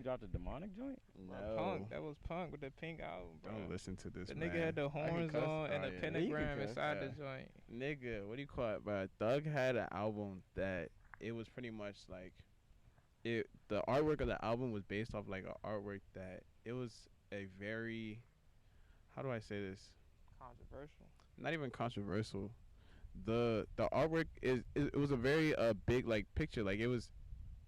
Thug dropped a demonic joint? Bro, Punk. That was Punk with the pink album, bro. Don't listen to this, The man. nigga had the horns on and the Yeah, pentagram you can inside the cuss. joint. Nigga, what do you call it, bro? Thug had an album that it was pretty much like it. The artwork of the album was based off like an artwork that it was a very, how do I say this? Controversial. Not even controversial. The artwork it was a very big like picture. Like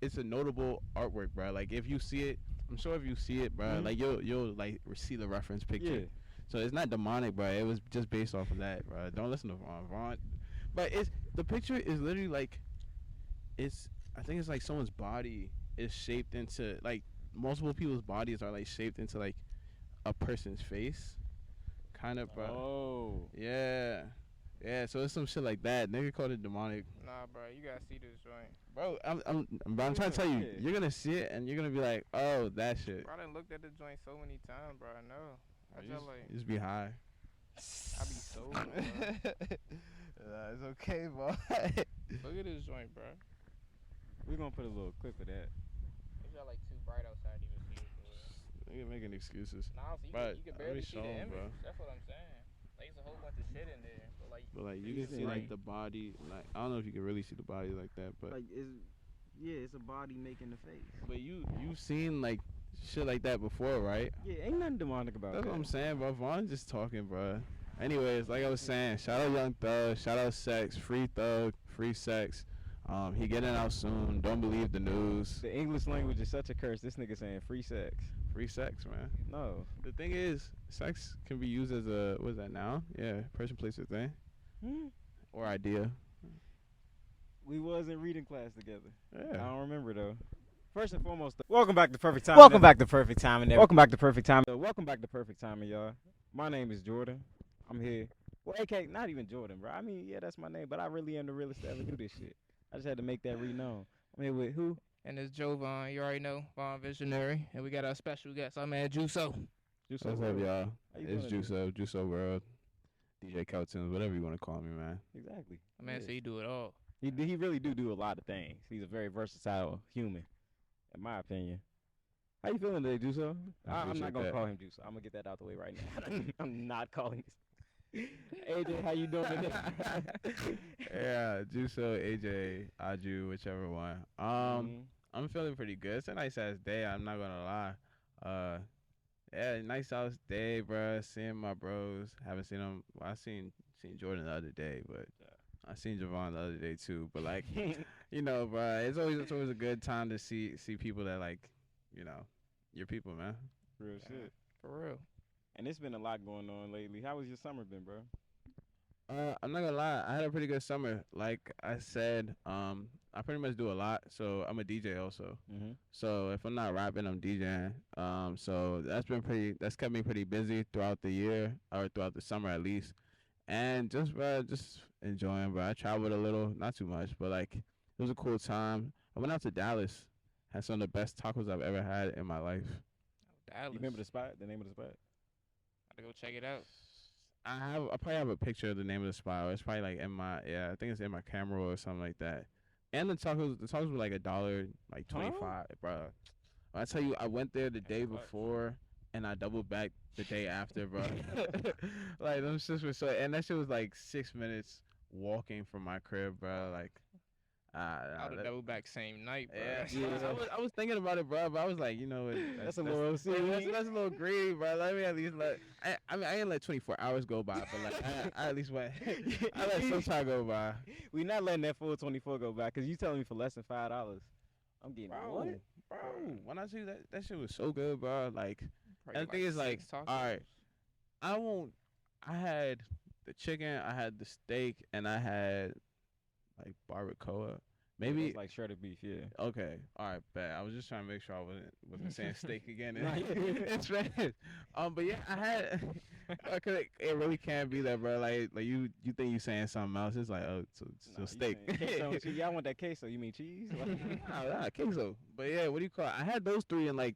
it's a notable artwork, bro. Like if you see it, I'm sure if you see it, bro, like you'll like see the reference picture. Yeah. So it's not demonic, bro. It was just based off of that, bro. Don't listen to Vaughn. But the picture is literally like I think it's like someone's body is shaped into like multiple people's bodies are like shaped into like a person's face, kind of, bro. Oh. Yeah. Yeah, so it's some shit like that. Nigga called it demonic. Nah, bro, you gotta see this joint. Bro, I'm trying to tell you, you're gonna see it and you're gonna be like, oh, that shit. Bro, I done looked at the joint so many times, bro. I know. I just like, You just be high. I be sober, bro. It's okay, boy. Look at this joint, bro. We're gonna put a little clip of that. It's got like too bright outside to even see it, for real. Nigga making excuses. Nah, so But you can let me barely see show the 'em, image. bro. That's what I'm saying. Like, it's a whole bunch of shit in there. But like you You can can see see, like like- the body. Like I don't know if you can really see the body like that, but Like it's a body making the face. but you've seen like shit like that before, right? Yeah, ain't nothing demonic about That's that. what I'm saying, bro. Vaughn's just talking, bro. Anyways, like I was saying, shout out Young Thug, shout out Sex, free Thug, free Sex. He getting out soon. Don't believe the news. The English language is such a curse. This nigga saying free sex. Free sex, man. No. The thing is, sex can be used as a what is that noun? Yeah, person, place, or thing, or idea. We was in reading class together. I Yeah. don't remember though. First and foremost, welcome back to Perfect Time. Welcome back to Perfect Timing. Welcome back to Perfect Time. Welcome back to Perfect Timing, y'all. My name is Jordan. I'm here. Well, AK, not even Jordan, bro. I mean, yeah, that's my name, but I really am the realest to ever do this shit. I just had to make that re-known. I'm here with who? And it's Joe Vaughn. You already know, Vaughn Visionary. And we got our special guest, our man JUSO. Juice What's up, World. y'all? How you It's feeling today? JUSO World, DJ Caltunes, whatever you want to call me, man. Exactly. My man Yeah. said you do it all. He really do a lot of things. He's a very versatile human, in my opinion. How you feeling today, Juso? I'm appreciate not gonna that. call him Juso. I'm gonna get that out the way right now. I'm not calling this. AJ, how you doing today? Yeah, JUSO, AJ, Aju, whichever one. I'm feeling pretty good. It's a nice ass day. I'm not gonna lie. Yeah, nice ass day, bro. Seeing my bros. Haven't seen them. Well, I seen Jordan the other day, but I seen Javon the other day too. But like, you know, bro, it's always a good time to see people that like, you know, your people, man. Real shit. For real. And it's been a lot going on lately. How was your summer been, bro? I'm not gonna lie. I had a pretty good summer. Like I said, I pretty much do a lot. So I'm a DJ also. Mm-hmm. So if I'm not rapping, I'm DJing. So that's kept me pretty busy throughout the year or throughout the summer at least. And just enjoying, bro. I traveled a little, not too much, but like it was a cool time. I went out to Dallas, had some of the best tacos I've ever had in my life. Dallas. You remember the spot? The name of the spot? Gotta go check it out. I probably have a picture of the name of the spot. It's probably like I think it's in my camera or something like that. And the tacos were like $1, like 25, bro. I tell you, I went there the day before and I doubled back the day after, bro. Like them shits were and that shit was like 6 minutes walking from my crib, bro. Like, I would have double back same night, bro. yeah. I was thinking about it, bro, but I was like, you know, That's a little serious. that's a little greedy, bro. Let me at least I mean, I ain't let 24 hours go by, but like, I at least went. I let some time go by. We not letting that full 24 go by because you telling me for less than $5. I'm getting what? Bro, when I tell you that shit was so good, bro. Like, Probably and the thing is, like, 6 tacos. all right, I had the chicken, I had the steak, and I had like barbacoa. Maybe It's like shredded beef, yeah. okay, all right, bet. I was just trying to make sure I wasn't saying steak again. Nah, It's Spanish. But yeah, I had. Cause it really can't be that, bro. Like you think you saying something else? It's like, oh, so Nah, steak. you saying queso and cheese. Y'all want that queso? You mean cheese? Nah, queso. But yeah, what do you call it? I had those three and like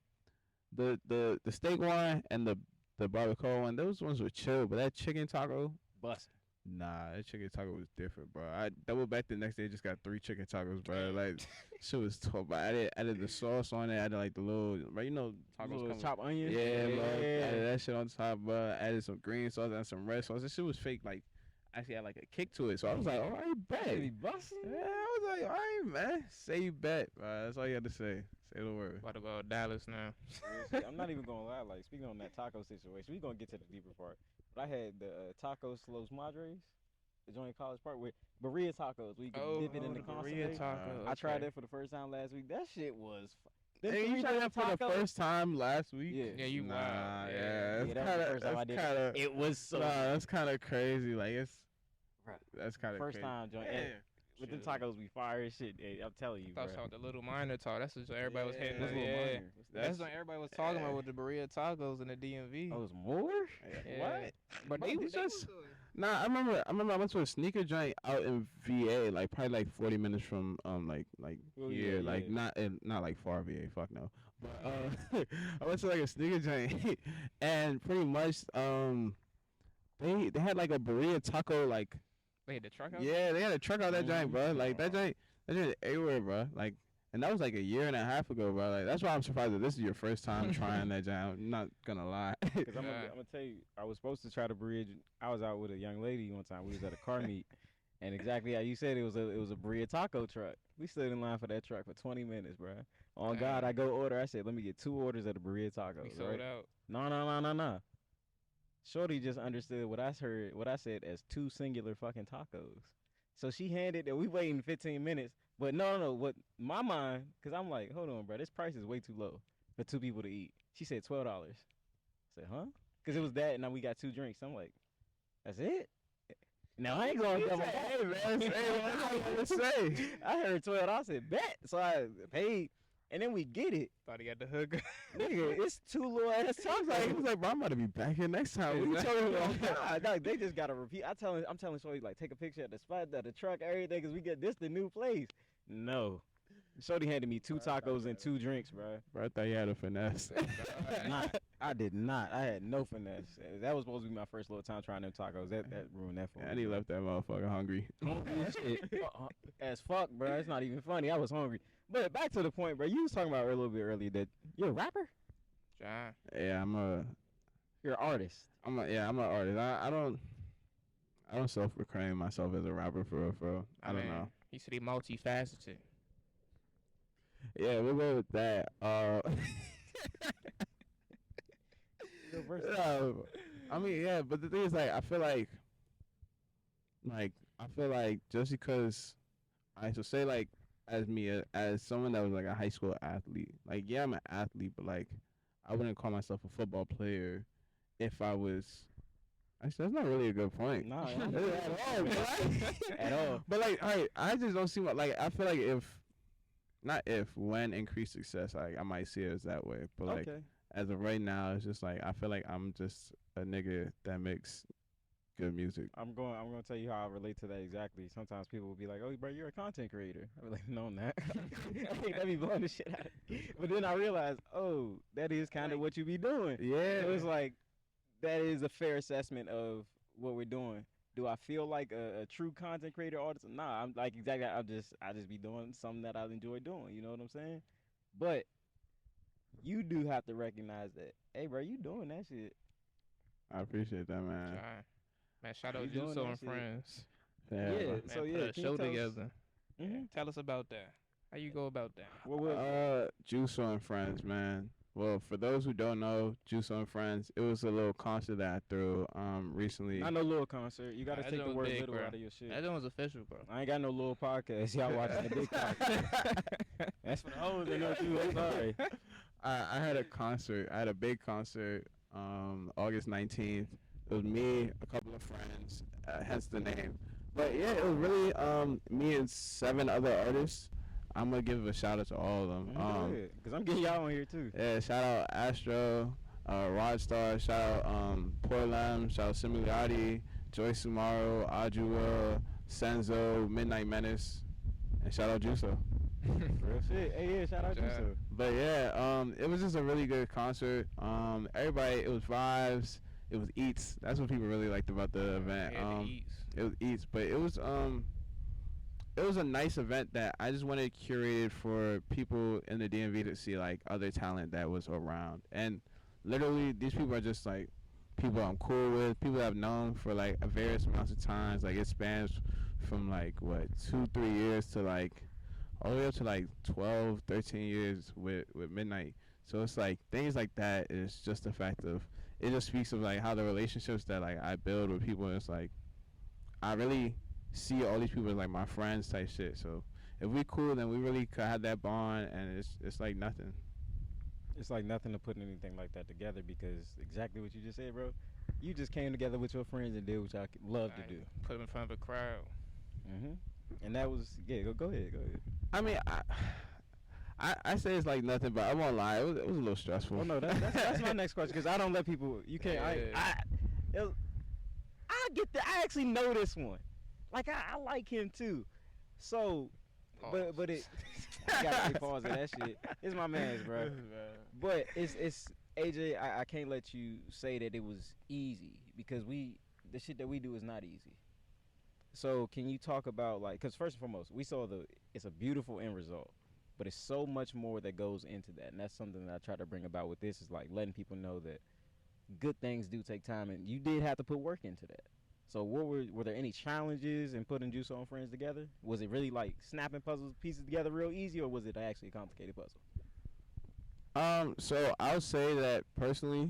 the steak one and the barbacoa one. Those ones were chill, but that chicken taco, Bust. Nah, that chicken taco was different, bro. I doubled back the next day, just got 3 chicken tacos, bro. Like, shit was tough. But I added the sauce on it. I added like the little, right? You know, tacos Little come. chopped onions. Yeah, bro. Added that shit on top, bro. Added some green sauce and some red sauce. This shit was fake. Like, actually had like a kick to it. So I was like, all right, bet. He busting. Yeah, I was like, all right, man. Say you bet, bro. That's all you had to say. Say the word. What about Dallas now? Real shit. I'm not even gonna lie. Like speaking on that taco situation, we gonna get to the deeper part. But I had the tacos Los Madres, the joint in College Park with burrito tacos. We can dip it in the burrito consomme. taco. I tried that for the first time last week. That shit was. Hey, you tried that for the first time last week? Yeah. Yeah, you Nah, wild. yeah. Yeah, that was the first time I did Kinda, it. It was so. nah, that's kind of crazy. Like it's. Bruh. That's kind of First crazy. time joint. Yeah. With them Shit. tacos be fire as shit. Hey, I'm telling you, I bro. thought the little minor talk. That's what everybody was hitting. That's on. Little Yeah. Minor. That's what everybody was talking about with the burrito tacos and the DMV. Oh, it was more? Yeah. What? But Bro, they we was just- Nah, I remember I went to a sneaker joint out in VA, like probably like 40 minutes from like Oh, here, yeah, like yeah. not like far VA, fuck no. But I went to like a sneaker joint and pretty much they had like a burrito taco like They had the truck out. yeah, they had a truck out that joint, bro. Like that joint everywhere, bro. Like and that was like a year and a half ago, bro. Like that's why I'm surprised that this is your first time trying that joint. I'm not gonna lie. Because I'm Yeah. gonna tell you, I was supposed to try to bridge. I was out with a young lady one time. We was at a car meet, and exactly how you said, it was a burrito taco truck. We stood in line for that truck for 20 minutes, bro. On God, I go order. I said, let me get 2 orders of the burrito tacos. We sold Right? out. No. Shorty just understood what I said as 2 singular fucking tacos. So she handed that we waiting 15 minutes. But no. What my mind, because I'm like, hold on, bro. This price is way too low for 2 people to eat. She said $12. I said, huh? Because it was that, and now we got 2 drinks. I'm like, that's it? Now I ain't going to double. Hey man, say what I gotta say. I heard 12. I said, bet. So I paid, and then we get it. Thought he got the hook. Nigga, it's 2 little ass tacos. He was like, bro, I'm about to be back here next time. What you telling me? Nah, dog, they just gotta repeat. I'm telling Shorty, like, take a picture at the spot, the truck, everything, because we get this the new place. No. Shorty handed me 2 tacos and 2 drinks, bro. Bro, I thought you had a finesse. I did not. I had no finesse. That was supposed to be my first little time trying them tacos. That ruined that for me. And he left that motherfucker hungry. Shit. As fuck, bro. It's not even funny. I was hungry. But back to the point, bro. You was talking about a little bit earlier that you're a rapper? John. Yeah, You're an artist. I'm an artist. I don't self-proclaim myself as a rapper for real. I don't know. He said he multifaceted. Yeah, we'll go with that. I mean, yeah, but the thing is, like, I feel like just because, so say like as me as someone that was like a high school athlete, like yeah, I'm an athlete, but like I wouldn't call myself a football player if I was. Actually, that's not really a good point. No, at all, bro. At all. But like, all right, I just don't see what like I feel like when increased success, like I might see it as that way. But like Okay. as of right now, it's just like I feel like I'm just a nigga that makes good music. I'm gonna tell you how I relate to that exactly. Sometimes people will be like, "Oh, bro, you're a content creator." I'm like, "No, I'm not." That be blowing the shit out. But then I realized, oh, that is kind of what you be doing. Yeah, So it's like that is a fair assessment of what we're doing. Do I feel like a true content creator artist? Nah, I'm like exactly. I just be doing something that I enjoy doing. You know what I'm saying? But you do have to recognize that. Hey, bro, you doing that shit? I appreciate that, man. John. Man, shout out You doing JUSO that and shit. friends. Yeah. Yeah. bro. Man, So, put yeah, a can you show tell us- together. Mhm. Tell us about that. How you go about that? What was JUSO and friends, man. Well, for those who don't know, JUSO and friends, it was a little concert that I threw recently. Not no little concert. You gotta That take the joint word big, little bro. out of your shit. That one was official, bro. I ain't got no little podcast. Y'all watching the big podcast. That's for the hoes that know you. I'm sorry. I had a concert. I had a big concert August 19th. It was me, a couple of friends, hence the name. But yeah, it was really me and 7 other artists. I'm going to give a shout out to all of them. Because I'm getting y'all on here too. Yeah, shout out Astro, Rodstar, shout out Portlam, shout out Similiati, Joy Sumaro, Ajua, Senzo, Midnight Menace, and shout out JUSO. Real shit. Hey, yeah, shout out to Yeah. you. But yeah, it was just a really good concert. Everybody, it was vibes. it was eats. That's what people really liked about the event. Yeah, the eats. It was eats, but it was a nice event that I just wanted curated for people in the DMV to see like other talent that was around. And literally, these people are just like people I'm cool with, people I've known for like a various amounts of times. Like it spans from like what 2-3 years to like all the way up to like 12, 13 years with Midnight. So it's like things like that is just the fact of it just speaks of like how the relationships that like I build with people. It's like I really see all these people as like my friends type shit. So if we cool, then we really could have that bond, and it's like nothing. It's like nothing to put anything like that together because exactly what you just said, bro. You just came together with your friends and did what y'all love to do. Put them in front of a crowd. And that was go ahead. I mean, I say it's like nothing, but I won't lie. It was a little stressful. Oh no, that's my next question because I don't let people. You can't. I get that. I actually know this one. Like I like him too. So, but it. I gotta pause at that shit. It's my man's, bro. But it's AJ. I can't let you say that it was easy because the shit that we do is not easy. So can you talk about like, because first and foremost, we saw it's a beautiful end result, but it's so much more that goes into that, and that's something that I try to bring about with this is like letting people know that good things do take time, and you did have to put work into that. So were there any challenges in putting JUSO and Friends together? Was it really like snapping puzzle pieces together real easy, or was it actually a complicated puzzle? So I'll say that personally,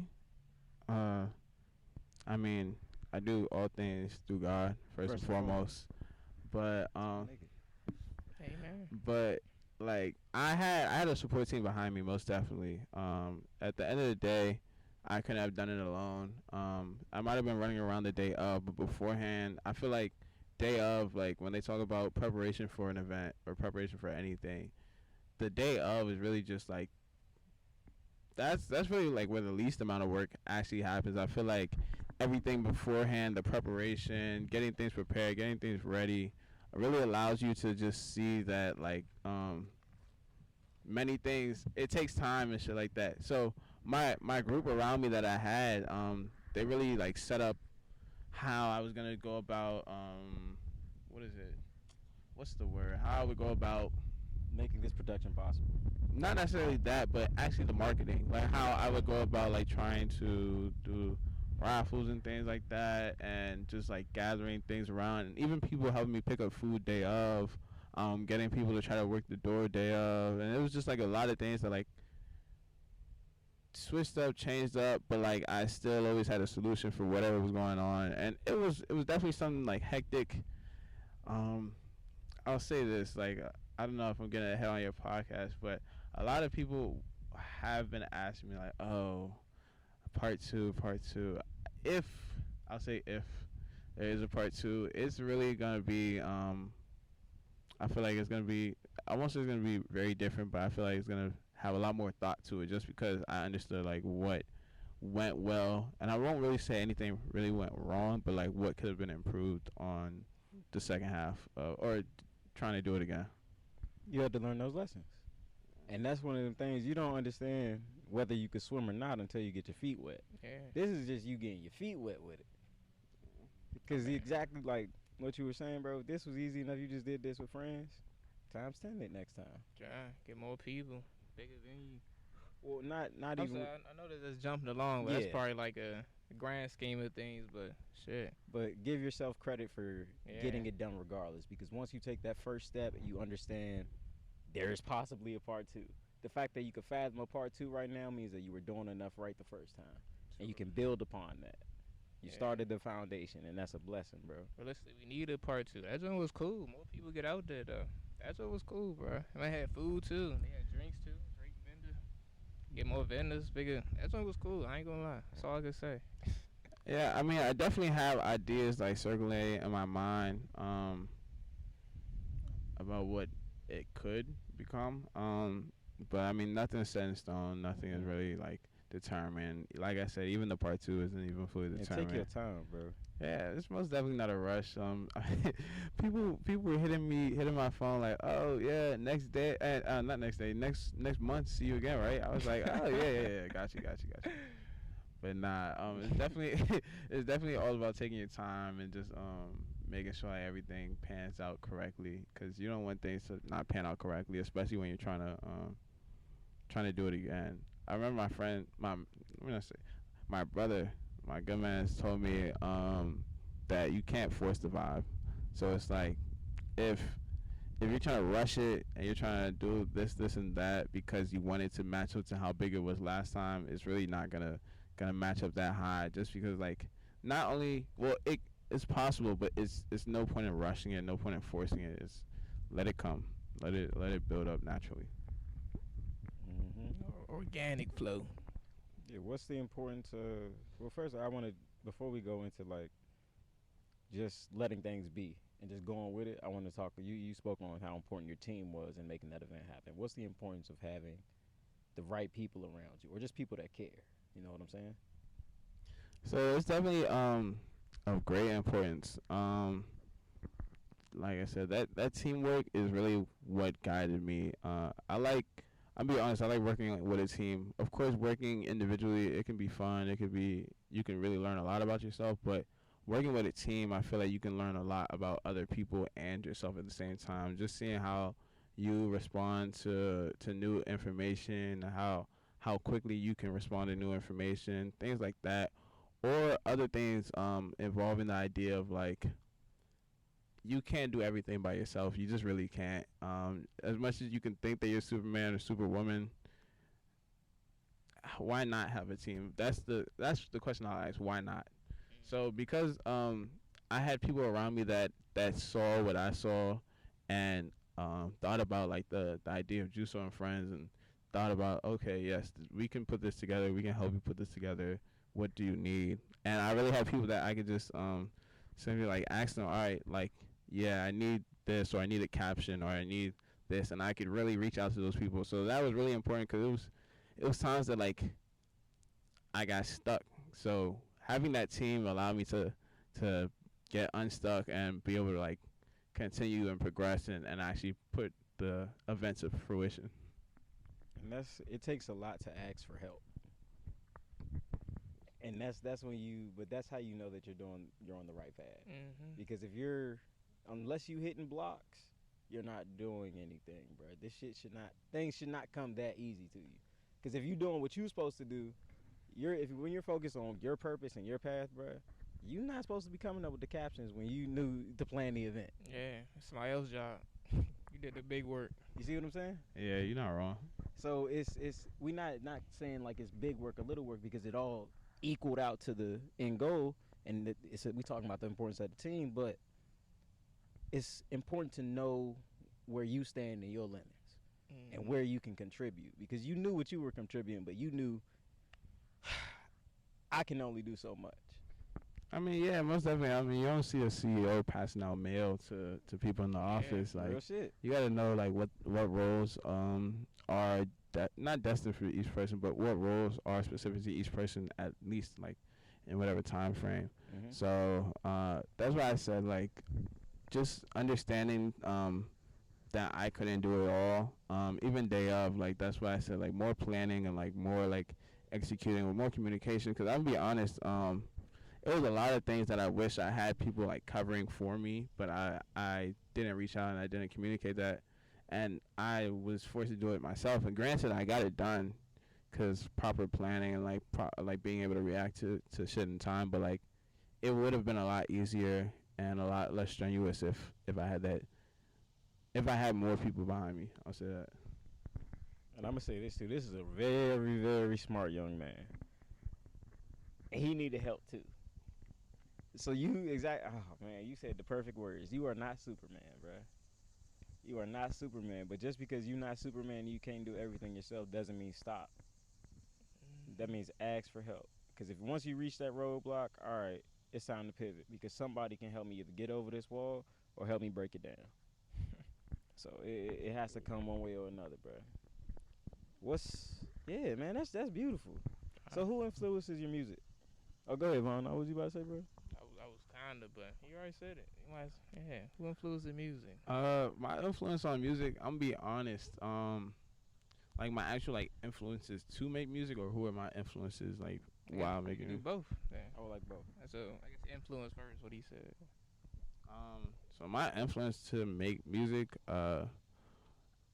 I mean, I do all things through God first and foremost, but Amen. but like I had a support team behind me most definitely. At the end of the day, I couldn't have done it alone. I might have been running around the day of, but beforehand, I feel like day of, like when they talk about preparation for an event or preparation for anything, the day of is really just like that's really like where the least amount of work actually happens. I feel like everything beforehand, the preparation, getting things prepared, getting things ready, really allows you to just see that like many things. It takes time and shit like that. So my group around me that I had, they really like set up how I was gonna go about what is it? What's the word? How I would go about Making this production possible. not necessarily that, but actually the marketing, like how I would go about like trying to do raffles and things like that, and just like gathering things around, and even people helping me pick up food day of, getting people to try to work the door day of, and it was just like a lot of things that like switched up, changed up, but like I still always had a solution for whatever was going on, and it was definitely something like hectic. I'll say this, like I don't know if I'm getting ahead on your podcast, but a lot of people have been asking me like, oh, part two. If I'll say if there is a part two, it's really gonna be I feel like it's gonna be, I won't say it's gonna be very different, but I feel like it's gonna have a lot more thought to it, just because I understood like what went well, and I won't really say anything really went wrong, but like what could have been improved on the second half, or trying to do it again. You had to learn those lessons. And that's one of the things you don't understand whether you can swim or not until you get your feet wet. Yeah. This is just you getting your feet wet with it. Because exactly like what you were saying, bro, this was easy enough. You just did this with friends. Times 10 it next time. Yeah, get more people. Bigger venue. Well, not I'm even. sorry, I know that that's jumping along, but Yeah. that's probably like a grand scheme of things, but shit. But give yourself credit for Yeah. getting it done regardless. Because once you take that first step, you understand there is possibly a part two. The fact that you can fathom a part two right now means that you were doing enough right the first time. And you can build upon that. You Yeah. started the foundation, and that's a blessing, bro. Realistically, we needed part two. That joint was cool. More people get out there, though. That joint was cool, bro. And they had food, too. They had drinks, too. Great vendor. Get more vendors, bigger. That joint was cool. I ain't gonna lie. That's all I can say. Yeah, I mean, I definitely have ideas like circulating in my mind about what it could become. But I mean, nothing's set in stone. Nothing is really like determined. Like I said, even the part two isn't even fully And determined. take your time, bro. Yeah, it's most definitely not a rush. People were hitting my phone like, oh yeah, next day, not next day, next month, see you again, right? I was like, oh yeah, got you. But nah, it's definitely it's definitely all about taking your time and just making sure like, everything pans out correctly. Cause you don't want things to not pan out correctly, especially when you're trying to do it again. I remember my friend, I'm gonna say, my brother, my good man, has told me that you can't force the vibe. So it's like if you're trying to rush it and you're trying to do this, and that because you want it to match up to how big it was last time, it's really not gonna match up that high. Just because like not only it's possible, but it's no point in rushing it, no point in forcing it. It's let it come, let it build up naturally. Organic flow. Yeah, what's the importance of? Well, first I want to before we go into like just letting things be and just going with it. I want to talk. You spoke on how important your team was in making that event happen. What's the importance of having the right people around you, or just people that care? You know what I'm saying? So it's definitely of great importance. Like I said, that teamwork is really what guided me. I'll be honest, I like working with a team. Of course, working individually, it can be fun. It could be, you can really learn a lot about yourself, but working with a team, I feel like you can learn a lot about other people and yourself at the same time. Just seeing how you respond to new information, how quickly you can respond to new information, things like that, or other things involving the idea of like you can't do everything by yourself. You just really can't. As much as you can think that you're Superman or Superwoman, why not have a team? That's the question I'll ask. Why not? So because I had people around me that saw what I saw, and thought about like the idea of JUSO and friends, and thought about, okay, yes, we can put this together. We can help you put this together. What do you need? And I really have people that I could just simply like ask them, all right, like, yeah, I need this, or I need a caption, or I need this, and I could really reach out to those people. So that was really important because it was times that like I got stuck. So having that team allowed me to get unstuck and be able to like continue and progress, and actually put the event to fruition. And it takes a lot to ask for help. And that's when you but that's how you know that you're on the right path. Because if you're unless you hitting blocks, you're not doing anything, bro. This shit should not things should not come that easy to you. Because if you're doing what you're supposed to do, when you're focused on your purpose and your path, bro, you're not supposed to be coming up with the captions when you knew to plan the event. Yeah, it's somebody else's job. You did the big work. You see what I'm saying? Yeah, you're not wrong. So it's we not saying like it's big work or little work, because it all equaled out to the end goal, and we talking about the importance of the team, but it's important to know where you stand in your limits and where you can contribute, because you knew what you were contributing, but you knew I can only do so much. I mean, yeah, most definitely. I mean, you don't see a CEO passing out mail to people in the office. Like, real shit. you got to know like what roles are not destined for each person, but what roles are specific to each person, at least like in whatever time frame. So that's why I said like just understanding that I couldn't do it all. Even day of, like, that's why I said like more planning and like more like executing with more communication. Because I'll be honest, it was a lot of things that I wish I had people like covering for me, but I didn't reach out and I didn't communicate that, and I was forced to do it myself. And granted, I got it done because proper planning and like being able to react to shit in time. But like it would have been a lot easier and a lot less strenuous if I had more people behind me. I'll say that. And I'm gonna say this too. This is a very, very smart young man. He needed help too. So oh man, you said the perfect words. You are not Superman, bruh. You are not Superman. But just because you're not Superman and you can't do everything yourself doesn't mean stop. That means ask for help. Because if once you reach that roadblock, all right, it's time to pivot. Because somebody can help me either get over this wall or help me break it down. So it has to come one way or another, bruh. Yeah, man, that's beautiful. So who influences your music? Oh, go ahead, Vaughn. What was you about to say, bro? I was kinda, but you already said it. Yeah. Who influenced the music? My influence on music, I'm gonna be honest. like my actual like influences to make music, or who are my influences like while You making can do it? both. Yeah. I would like both. So I guess influence first. What he said. So my influence to make music, I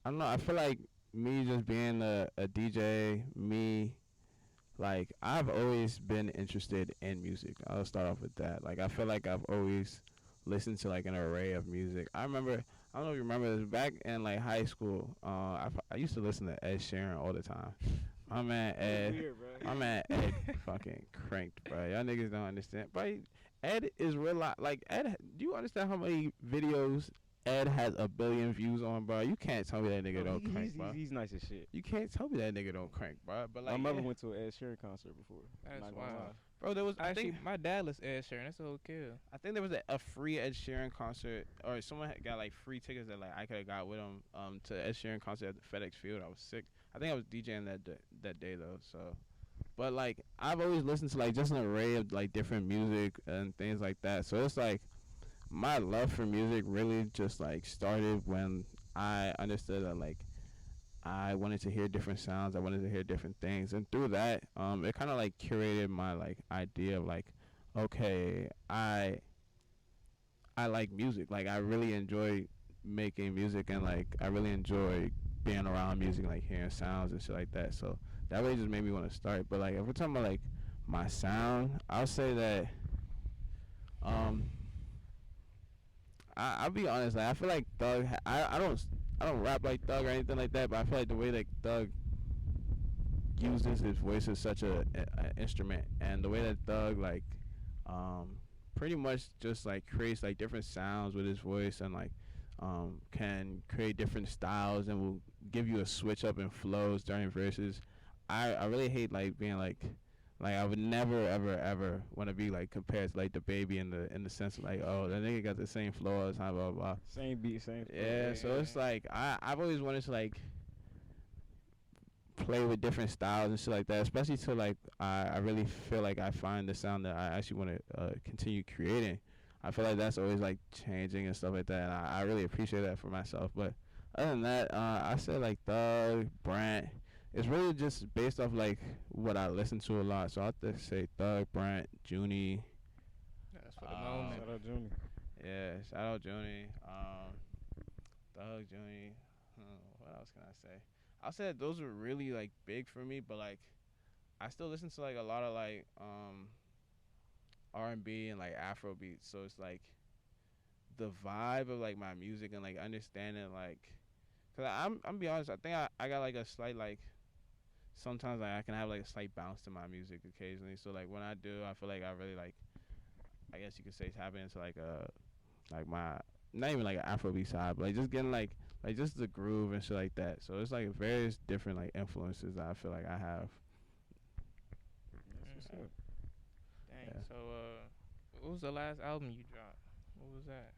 don't know. I feel like me just being a DJ, me like I've always been interested in music. I'll start off with that. Like I feel like I've always listened to like an array of music. I remember, I don't know if you remember this, back in like high school. I used to listen to Ed Sheeran all the time. My man Ed, Weird, bro. my man Ed, fucking cranked, bro. Y'all niggas don't understand, but Ed is real. Like Ed, do you understand how many videos Ed has a billion views on, bro? You can't tell me that nigga don't crank, bro. He's nice as shit. You can't tell me that nigga don't crank, bro. But My like, mother yeah. went to an Ed Sheeran concert before. That's Not gonna wild. lie. Bro, there was Actually, my dad was Ed Sheeran. That's a whole kill. I think there was a free Ed Sheeran concert, or someone had got like free tickets that like I could have got with him to Ed Sheeran concert at the FedEx Field. I was sick. I think I was DJing that day though. So, but like I've always listened to like just an array of like different music and things like that. So it's like my love for music really just like started when I understood that like I wanted to hear different sounds. I wanted to hear different things, and through that, it kind of like curated my like idea of like, okay, I like music. Like I really enjoy making music, and like I really enjoy being around music, like hearing sounds and shit like that. So that really just made me want to start. But like if we're talking about like my sound, I'll say that I'll be honest. Like I feel like Thug. I don't rap like Thug or anything like that. But I feel like the way like Thug uses his voice as such a instrument, and the way that Thug like pretty much just like creates like different sounds with his voice, and like can create different styles, and will give you a switch up in flows during verses. I really hate like being like I would never ever want to be like compared to like the baby in the sense of like, oh, that nigga got the same flow all the time, blah blah blah. Same beat, same. Yeah, so it's like I've always wanted to like play with different styles and shit like that, especially to like I really feel like I find the sound that I actually want to continue creating. I feel like that's always like changing and stuff like that, and I really appreciate that for myself. But other than that, I said like Thug, Brant. It's really just based off like what I listen to a lot. So I have to say Thug, Brant, Junie. That's for the moment. Shout out Junior. Yeah, shout out Junie. Thug, Junie. What else can I say? I said those were really like big for me, but like I still listen to like a lot of like R&B and like Afro beats. So it's like the vibe of like my music and like understanding like, cause I'm be honest, I think I got like a slight like, sometimes like I can have like a slight bounce to my music occasionally. So like when I do, I feel like I really like, I guess you could say tap into like my, not even like an Afrobeat side, but like just getting like just the groove and shit like that. So it's like various different like influences that I feel like I have. That's what's up. Dang. Yeah. So what was the last album you dropped? What was that?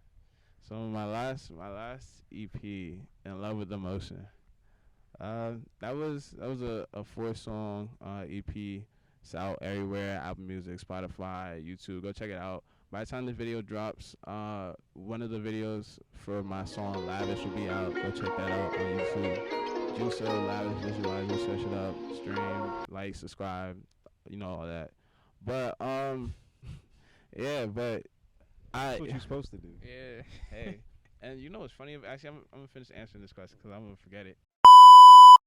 So my last EP, In Love with Emotion. That was a 4-song EP. It's out everywhere: Apple Music, Spotify, YouTube. Go check it out. By the time the video drops, one of the videos for my song Lavish will be out. Go check that out on YouTube. JUSO, Lavish, Visualize, you search it up, stream, like, subscribe, you know, all that. But yeah, but That's what you're supposed to do. Yeah. hey, and you know what's funny? Actually, I'm gonna finish answering this question because I'm gonna forget it.